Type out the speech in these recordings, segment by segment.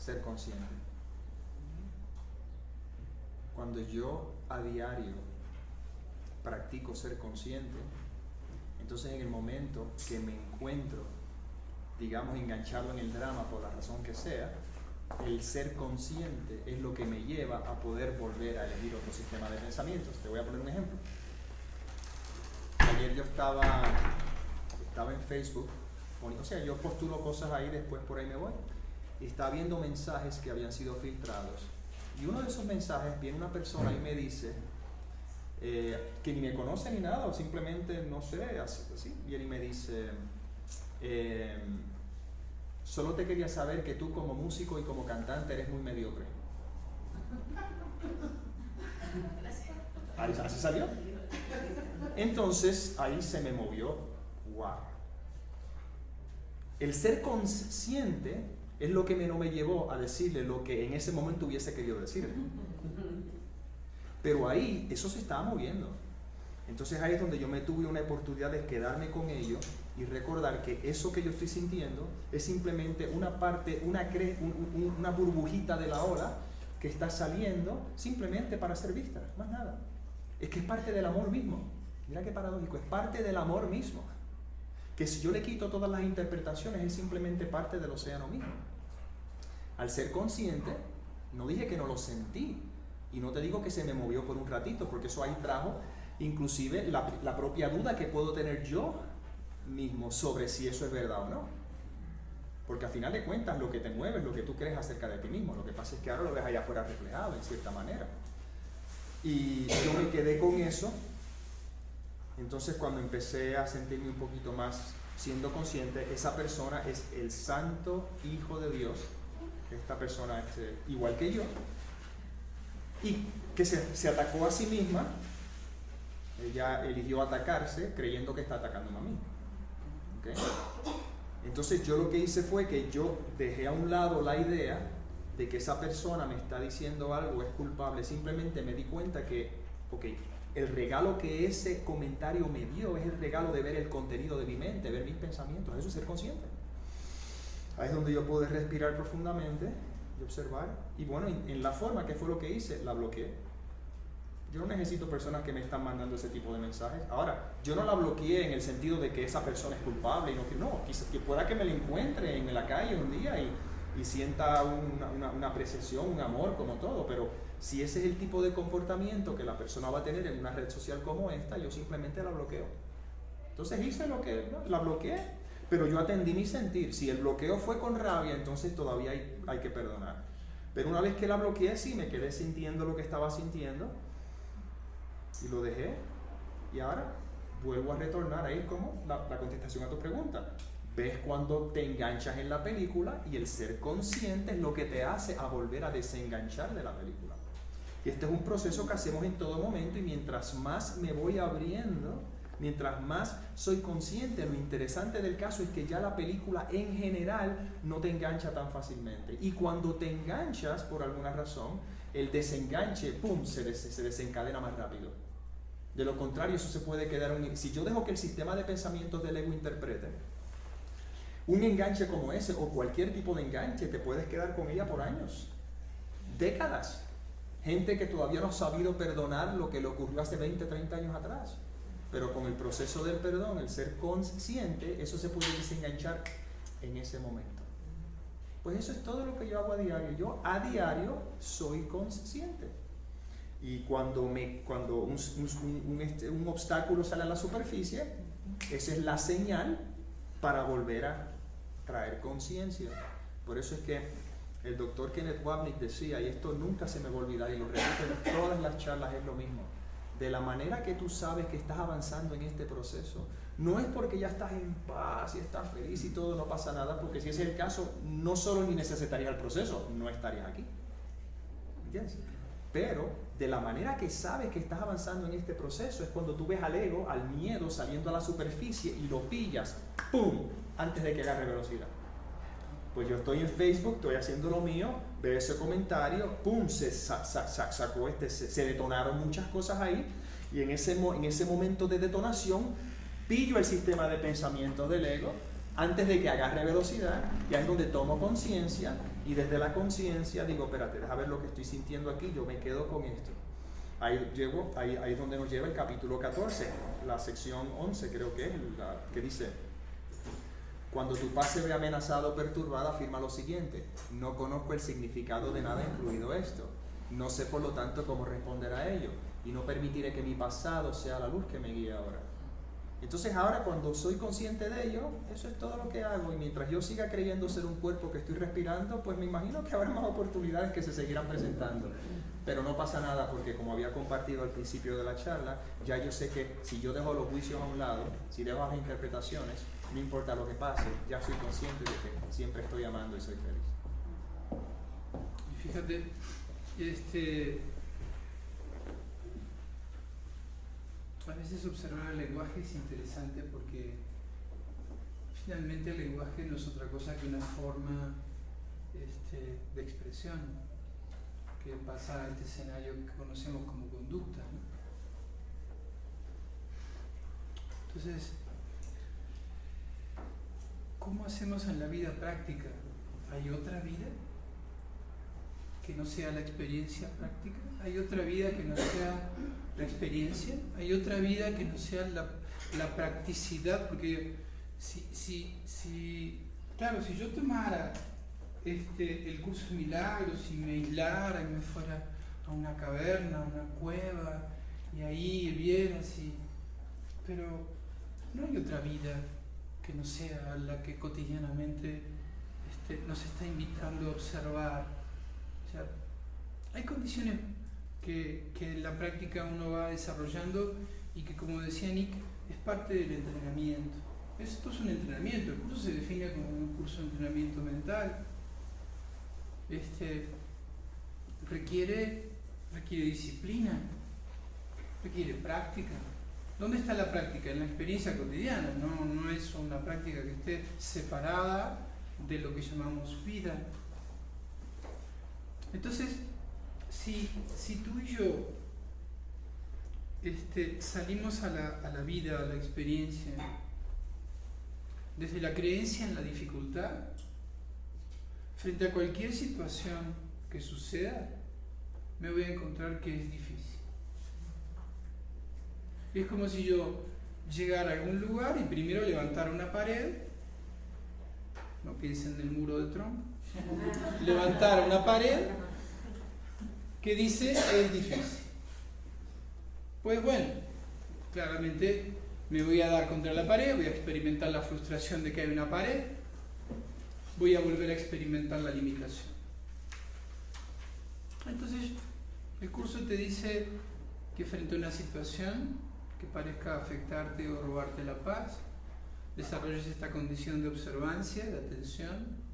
ser consciente. Cuando yo a diario practico ser consciente, entonces en el momento que me encuentro, digamos, enganchado en el drama por la razón que sea, el ser consciente es lo que me lleva a poder volver a elegir otro sistema de pensamientos. Te voy a poner un ejemplo. Ayer yo estaba en Facebook, o sea, yo postulo cosas ahí, después por ahí me voy, y estaba viendo mensajes que habían sido filtrados. Y uno de esos mensajes, viene una persona y me dice, que ni me conoce ni nada, o simplemente, no sé, así, viene y me dice, solo te quería saber que tú como músico y como cantante eres muy mediocre. Así salió. Entonces, ahí se me movió, wow. El ser consciente es lo que no me llevó a decirle lo que en ese momento hubiese querido decirle. Pero ahí, eso se estaba moviendo. Entonces ahí es donde yo me tuve una oportunidad de quedarme con ello y recordar que eso que yo estoy sintiendo es simplemente una parte, una burbujita de la ola que está saliendo simplemente para ser vista, más nada. Es que es parte del amor mismo. Mira qué paradójico, es parte del amor mismo. Que si yo le quito todas las interpretaciones es simplemente parte del océano mismo. Al ser consciente, no dije que no lo sentí. Y no te digo que se me movió por un ratito, porque eso ahí trajo inclusive la propia duda que puedo tener yo mismo sobre si eso es verdad o no. Porque al final de cuentas lo que te mueve es lo que tú crees acerca de ti mismo. Lo que pasa es que ahora lo ves allá afuera reflejado en cierta manera. Y yo me quedé con eso. Entonces cuando empecé a sentirme un poquito más siendo consciente, esa persona es el santo Hijo de Dios. Esta persona es igual que yo. Y que se atacó a sí misma. Ella eligió atacarse creyendo que está atacándome a mí. ¿Okay? Entonces yo lo que hice fue que yo dejé a un lado la idea de que esa persona me está diciendo algo, es culpable. Simplemente me di cuenta que, el regalo que ese comentario me dio es el regalo de ver el contenido de mi mente, ver mis pensamientos. Eso es ser consciente. Ahí es donde yo pude respirar profundamente y observar. Y bueno, en la forma que fue lo que hice, la bloqueé. Yo no necesito personas que me están mandando ese tipo de mensajes. Ahora, yo no la bloqueé en el sentido de que esa persona es culpable. Que pueda que me la encuentre en la calle un día y sienta una apreciación, un amor, como todo. Pero si ese es el tipo de comportamiento que la persona va a tener en una red social como esta, yo simplemente la bloqueo. Entonces hice lo que, la bloqueé, pero yo atendí mi sentir. Si el bloqueo fue con rabia, entonces todavía hay que perdonar. Pero una vez que la bloqueé, sí, me quedé sintiendo lo que estaba sintiendo. Y lo dejé, y ahora vuelvo a retornar ahí como la contestación a tu pregunta. Ves cuando te enganchas en la película y el ser consciente es lo que te hace a volver a desenganchar de la película. Y este es un proceso que hacemos en todo momento, y mientras más me voy abriendo, mientras más soy consciente, lo interesante del caso es que ya la película en general no te engancha tan fácilmente. Y cuando te enganchas por alguna razón, el desenganche, ¡pum!, se desencadena más rápido. De lo contrario, eso se puede quedar si yo dejo que el sistema de pensamientos del ego interprete un enganche como ese, o cualquier tipo de enganche, te puedes quedar con ella por años, décadas. Gente que todavía no ha sabido perdonar lo que le ocurrió hace 20, 30 años atrás. Pero con el proceso del perdón, el ser consciente, eso se puede desenganchar en ese momento. Pues eso es todo lo que yo hago a diario. Yo a diario soy consciente. Y cuando un obstáculo sale a la superficie, esa es la señal para volver a traer conciencia. Por eso es que el doctor Kenneth Wapnick decía, y esto nunca se me va a olvidar, y lo repito en todas las charlas, es lo mismo. De la manera que tú sabes que estás avanzando en este proceso, no es porque ya estás en paz y estás feliz y todo, no pasa nada, porque si ese es el caso, no solo ni necesitarías el proceso, no estarías aquí. ¿Entiendes? Pero de la manera que sabes que estás avanzando en este proceso es cuando tú ves al ego, al miedo saliendo a la superficie y lo pillas, ¡pum!, antes de que agarre velocidad. Pues yo estoy en Facebook, estoy haciendo lo mío, veo ese comentario, ¡pum!, se detonaron muchas cosas ahí, y en ese momento de detonación pillo el sistema de pensamientos del ego, antes de que agarre velocidad, ya es donde tomo conciencia y desde la conciencia digo, espérate, deja ver lo que estoy sintiendo aquí, yo me quedo con esto. Ahí es donde nos lleva el capítulo 14, la sección 11 creo que es, que dice: cuando tu paz se ve amenazada o perturbada, afirma lo siguiente: no conozco el significado de nada, incluido esto. No sé por lo tanto cómo responder a ello, y no permitiré que mi pasado sea la luz que me guíe ahora. Entonces ahora, cuando soy consciente de ello, eso es todo lo que hago, y mientras yo siga creyendo ser un cuerpo que estoy respirando, pues me imagino que habrá más oportunidades que se seguirán presentando. Pero no pasa nada, porque como había compartido al principio de la charla, ya yo sé que si yo dejo los juicios a un lado, si dejo las interpretaciones, no importa lo que pase, ya soy consciente de que siempre estoy amando y soy feliz. Y fíjate, a veces observar el lenguaje es interesante, porque finalmente el lenguaje no es otra cosa que una forma de expresión que pasa a este escenario que conocemos como conducta, ¿no? Entonces, ¿cómo hacemos en la vida práctica? ¿Hay otra vida que no sea la experiencia práctica? ¿Hay otra vida que no sea la experiencia? ¿Hay otra vida que no sea la practicidad? Porque claro, si yo tomara el curso de milagros y me aislara y me fuera a una caverna, a una cueva, y ahí viera así, pero no hay otra vida que no sea la que cotidianamente nos está invitando a observar. O sea, hay condiciones que en la práctica uno va desarrollando y que, como decía Nick, es parte del entrenamiento. Esto es un entrenamiento. El curso se define como un curso de entrenamiento mental. Requiere disciplina, requiere práctica. ¿Dónde está la práctica? En la experiencia cotidiana. No es una práctica que esté separada de lo que llamamos vida. Entonces, si tú y yo salimos a la vida, a la experiencia, desde la creencia en la dificultad, frente a cualquier situación que suceda, me voy a encontrar que es difícil. Es como si yo llegara a algún lugar y primero levantara una pared, no piensen en el muro de Trump, levantara una pared que dice es difícil. Pues bueno, claramente me voy a dar contra la pared, voy a experimentar la frustración de que hay una pared, voy a volver a experimentar la limitación. Entonces, el curso te dice que frente a una situación que parezca afectarte o robarte la paz, desarrolles esta condición de observancia, de atención.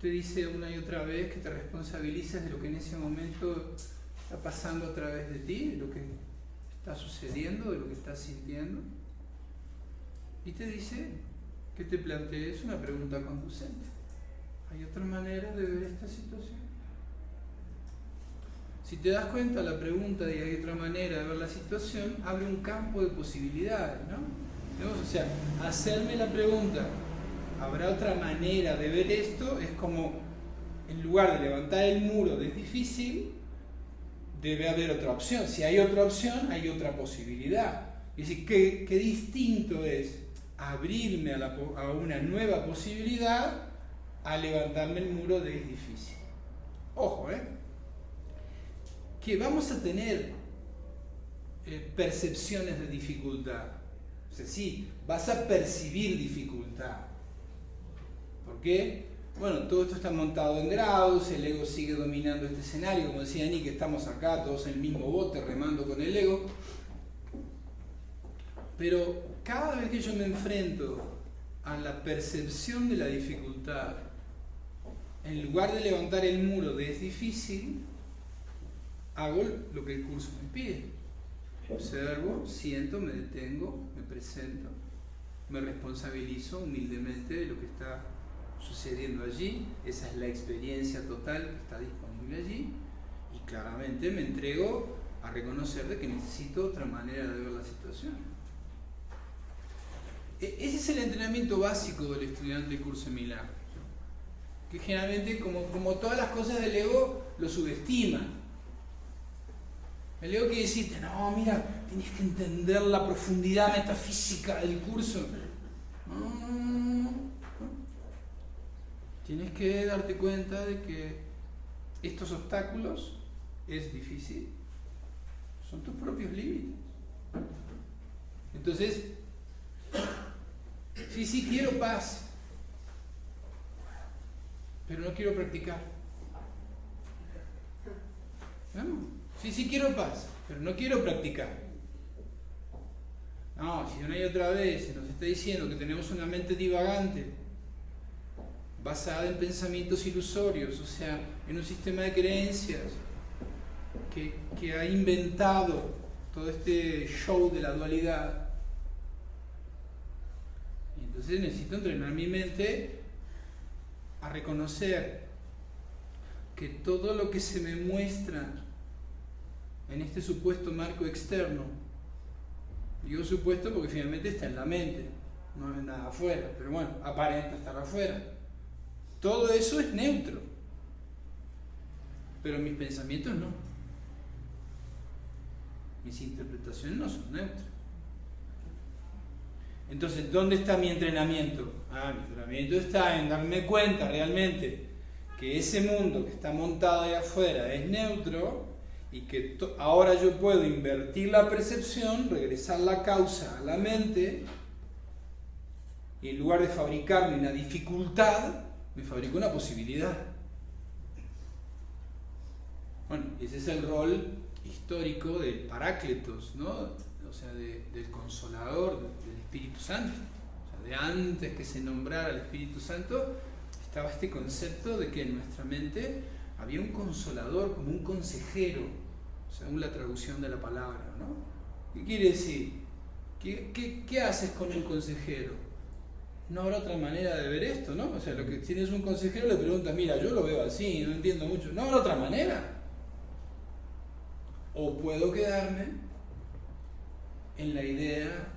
Te dice una y otra vez que te responsabilices de lo que en ese momento está pasando a través de ti, de lo que está sucediendo, de lo que estás sintiendo. Y te dice que te plantees una pregunta conducente. ¿Hay otra manera de ver esta situación? Si te das cuenta, la pregunta de hay otra manera de ver la situación abre un campo de posibilidades, ¿no? O sea, hacerme la pregunta, ¿habrá otra manera de ver esto? Es como, en lugar de levantar el muro de es difícil, debe haber otra opción. Si hay otra opción, hay otra posibilidad. Es decir, ¿qué distinto es abrirme a una nueva posibilidad a levantarme el muro de es difícil? Ojo, que vamos a tener percepciones de dificultad. O sea, sí, vas a percibir dificultad. ¿Por qué? Bueno, todo esto está montado en grados, el ego sigue dominando este escenario, como decía Nick, estamos acá todos en el mismo bote remando con el ego. Pero cada vez que yo me enfrento a la percepción de la dificultad, en lugar de levantar el muro de es difícil, hago lo que el curso me pide. Observo, siento, me detengo, me presento, me responsabilizo humildemente de lo que está sucediendo allí. Esa es la experiencia total que está disponible allí, y claramente me entrego a reconocer de que necesito otra manera de ver la situación. ese es el entrenamiento básico del estudiante de curso de milagros, que generalmente, como todas las cosas del ego, lo subestima. El ego quiere decirte, no, mira, tienes que entender la profundidad metafísica del curso. No. Tienes que darte cuenta de que estos obstáculos es difícil, son tus propios límites. Entonces, sí, quiero paz, pero no quiero practicar. ¿No? Sí, quiero paz, pero no quiero practicar. No, si una y otra vez se nos está diciendo que tenemos una mente divagante, basada en pensamientos ilusorios, o sea, en un sistema de creencias que ha inventado todo este show de la dualidad. Y entonces necesito entrenar mi mente a reconocer que todo lo que se me muestra en este supuesto marco externo, digo supuesto porque finalmente está en la mente, no es nada afuera, pero bueno, aparenta estar afuera. Todo eso es neutro, pero mis pensamientos no. Mis interpretaciones no son neutras. Entonces, ¿dónde está mi entrenamiento? Mi entrenamiento está en darme cuenta realmente que ese mundo que está montado ahí afuera es neutro y que ahora yo puedo invertir la percepción, regresar la causa a la mente y en lugar de fabricarme una dificultad, me fabrico una posibilidad. Bueno, ese es el rol histórico del Paráclitos, ¿no? O sea, del Consolador, del Espíritu Santo. O sea, de antes que se nombrara el Espíritu Santo, estaba este concepto de que en nuestra mente había un consolador, como un consejero, según la traducción de la palabra, ¿no? ¿Qué quiere decir? ¿Qué haces con un consejero? No habrá otra manera de ver esto, ¿no? O sea, lo que tienes un consejero le preguntas, mira, yo lo veo así, no entiendo mucho. No habrá otra manera. O puedo quedarme en la idea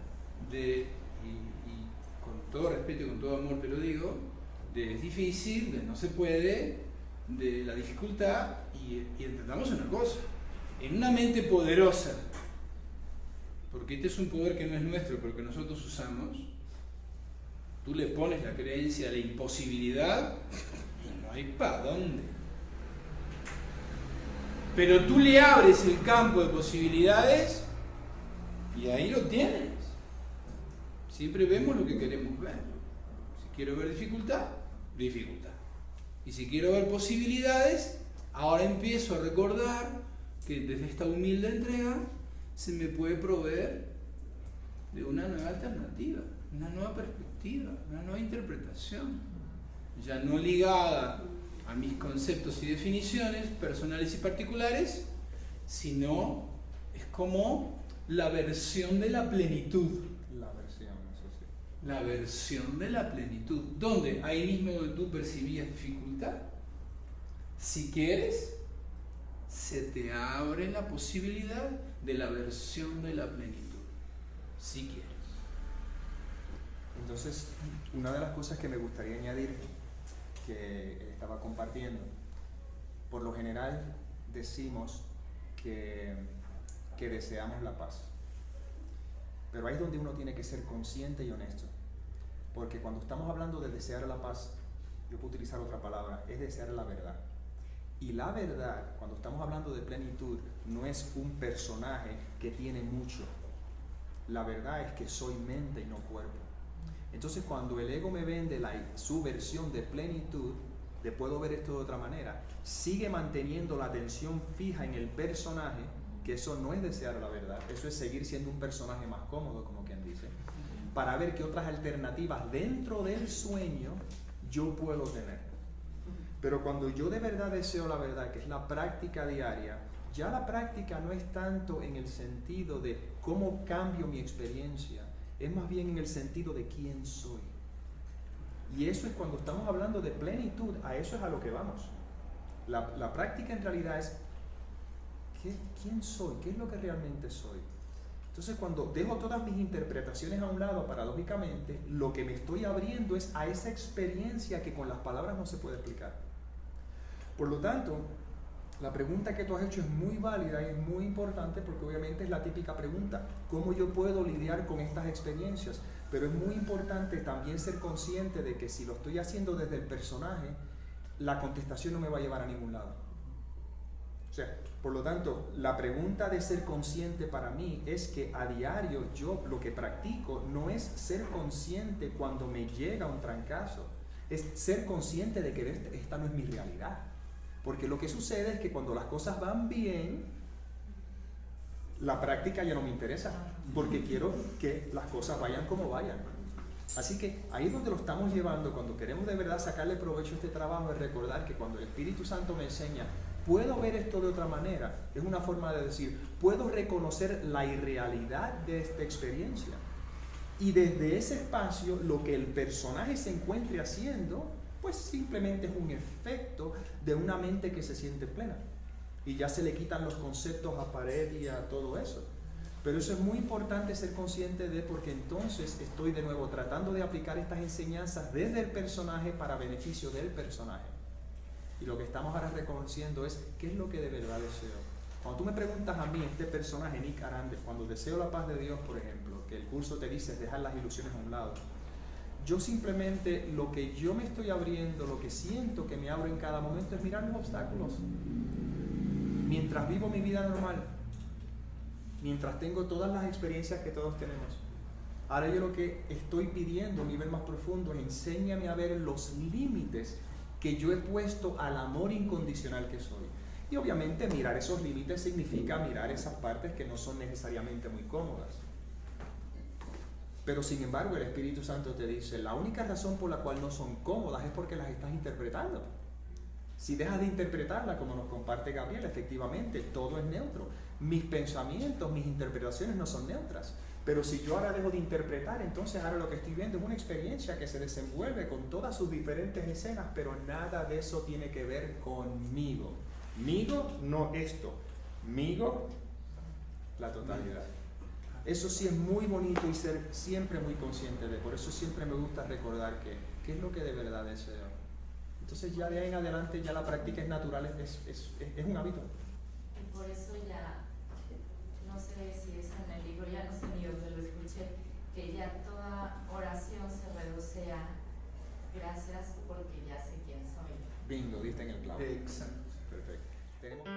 de, y con todo respeto y con todo amor te lo digo, de es difícil, de no se puede, de la dificultad, y entendamos una cosa, en una mente poderosa, porque este es un poder que no es nuestro, pero que nosotros usamos, tú le pones la creencia de la imposibilidad y no hay para dónde. Pero tú le abres el campo de posibilidades y ahí lo tienes. Siempre vemos lo que queremos ver. Si quiero ver dificultad, dificultad. Y si quiero ver posibilidades, ahora empiezo a recordar que desde esta humilde entrega se me puede proveer de una nueva alternativa, una nueva perspectiva, una nueva interpretación, ya no ligada a mis conceptos y definiciones personales y particulares, sino es como la versión de la plenitud. La versión, eso sí. La versión de la plenitud. ¿Dónde? Ahí mismo donde tú percibías dificultad. Si quieres, se te abre la posibilidad de la versión de la plenitud. Si quieres. Entonces, una de las cosas que me gustaría añadir, que él estaba compartiendo, por lo general decimos que deseamos la paz, pero ahí es donde uno tiene que ser consciente y honesto, porque cuando estamos hablando de desear la paz, yo puedo utilizar otra palabra, es desear la verdad. Y la verdad, cuando estamos hablando de plenitud, no es un personaje que tiene mucho. La verdad es que soy mente y no cuerpo. Entonces, cuando el ego me vende su versión de plenitud, le puedo ver esto de otra manera. Sigue manteniendo la atención fija en el personaje, que eso no es desear la verdad, eso es seguir siendo un personaje más cómodo, como quien dice, para ver qué otras alternativas dentro del sueño yo puedo tener. Pero cuando yo de verdad deseo la verdad, que es la práctica diaria, ya la práctica no es tanto en el sentido de cómo cambio mi experiencia, es más bien en el sentido de quién soy. Y eso es cuando estamos hablando de plenitud, a eso es a lo que vamos. La práctica en realidad es ¿quién soy? ¿Qué es lo que realmente soy? Entonces, cuando dejo todas mis interpretaciones a un lado, paradójicamente, lo que me estoy abriendo es a esa experiencia que con las palabras no se puede explicar. Por lo tanto, la pregunta que tú has hecho es muy válida y es muy importante porque obviamente es la típica pregunta: ¿cómo yo puedo lidiar con estas experiencias? Pero es muy importante también ser consciente de que si lo estoy haciendo desde el personaje, la contestación no me va a llevar a ningún lado. O sea, por lo tanto, la pregunta de ser consciente para mí es que a diario yo lo que practico no es ser consciente cuando me llega un trancazo, es ser consciente de que esta no es mi realidad. Porque lo que sucede es que cuando las cosas van bien, la práctica ya no me interesa, porque quiero que las cosas vayan como vayan. Así que ahí es donde lo estamos llevando cuando queremos de verdad sacarle provecho a este trabajo, es recordar que cuando el Espíritu Santo me enseña, puedo ver esto de otra manera, es una forma de decir, puedo reconocer la irrealidad de esta experiencia. Y desde ese espacio, lo que el personaje se encuentre haciendo, pues simplemente es un efecto de una mente que se siente plena. Y ya se le quitan los conceptos a pared y a todo eso. Pero eso es muy importante ser consciente de, porque entonces estoy de nuevo tratando de aplicar estas enseñanzas desde el personaje para beneficio del personaje. Y lo que estamos ahora reconociendo es qué es lo que de verdad deseo. Cuando tú me preguntas a mí, este personaje, Nick Arandes, cuando deseo la paz de Dios, por ejemplo, que el curso te dice dejar las ilusiones a un lado, yo simplemente lo que yo me estoy abriendo, lo que siento que me abro en cada momento es mirar los obstáculos. Mientras vivo mi vida normal, mientras tengo todas las experiencias que todos tenemos. Ahora yo lo que estoy pidiendo a un nivel más profundo es enséñame a ver los límites que yo he puesto al amor incondicional que soy. Y obviamente mirar esos límites significa mirar esas partes que no son necesariamente muy cómodas. Pero sin embargo el Espíritu Santo te dice, la única razón por la cual no son cómodas es porque las estás interpretando. Si dejas de interpretarla, como nos comparte Gabriel, efectivamente todo es neutro. Mis pensamientos, mis interpretaciones no son neutras. Pero si yo ahora dejo de interpretar, entonces ahora lo que estoy viendo es una experiencia que se desenvuelve con todas sus diferentes escenas, pero nada de eso tiene que ver conmigo. Migo, no esto. Migo, la totalidad. Eso sí es muy bonito y ser siempre muy consciente de. Por eso siempre me gusta recordar que qué es lo que de verdad deseo. Entonces ya de ahí en adelante ya la práctica es natural, es un hábito. Y por eso ya, no sé si es en el libro, ya no sé ni dónde lo escuché, que ya toda oración se reduce a gracias porque ya sé quién soy. Bingo, diste en el clavo. Exacto. Perfecto. Tenemos...